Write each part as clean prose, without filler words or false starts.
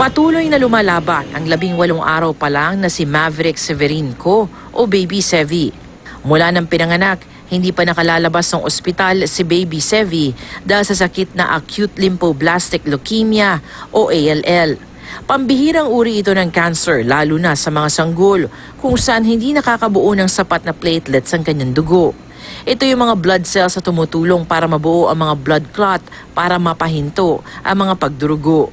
Patuloy na lumalaban ang 18 araw pa lang na si Maverick Severinco o Baby Sevi. Mula ng pinanganak, hindi pa nakalalabas ng ospital si Baby Sevi dahil sa sakit na acute lymphoblastic leukemia o ALL. Pambihirang uri ito ng cancer lalo na sa mga sanggol kung saan hindi nakakabuo ng sapat na platelets ang kanyang dugo. Ito yung mga blood cells na tumutulong para mabuo ang mga blood clot para mapahinto ang mga pagdurugo.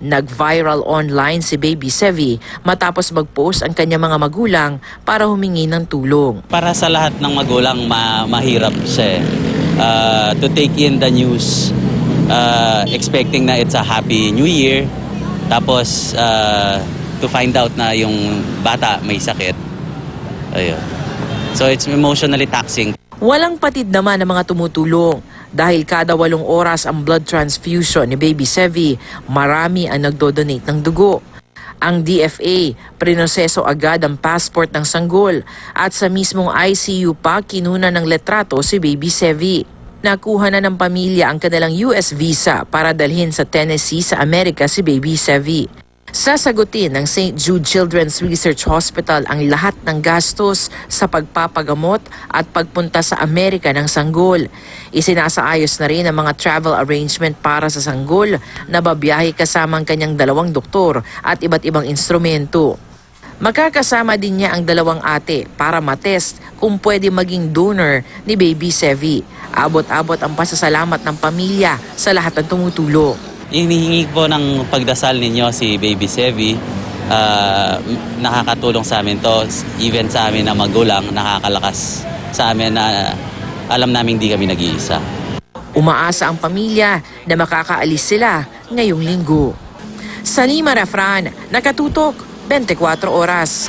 Nag-viral online si Baby Sevi matapos mag-post ang kanyang mga magulang para humingi ng tulong. Para sa lahat ng magulang, mahirap siya to take in the news, expecting na it's a happy new year, tapos to find out na yung bata may sakit. Ayun. So it's emotionally taxing. Walang patid naman ng mga tumutulong. Dahil kada 8 oras ang blood transfusion ni Baby Sevi, marami ang nagdodonate ng dugo. Ang DFA, prinoseso agad ang passport ng sanggol at sa mismong ICU pa kinuna ng letrato si Baby Sevi. Nakuha na ng pamilya ang kanilang US visa para dalhin sa Tennessee sa Amerika si Baby Sevi. Sasagutin ng St. Jude Children's Research Hospital ang lahat ng gastos sa pagpapagamot at pagpunta sa Amerika ng sanggol. Isinasaayos na rin ang mga travel arrangement para sa sanggol na babiyahe kasama ang kanyang 2 doktor at iba't ibang instrumento. Makakasama din niya ang 2 ate para matest kung pwede maging donor ni Baby Sevi. Abot-abot ang pasasalamat ng pamilya sa lahat ng tumutulong. Hinihingi po ng pagdasal ninyo si Baby Sevi. Nakakatulong sa amin to, even sa amin na magulang, nakakalakas sa amin na alam namin di kami nag-iisa. Umaasa ang pamilya na makakaalis sila ngayong linggo. Salima Rafran, Nakatutok, 24 Oras.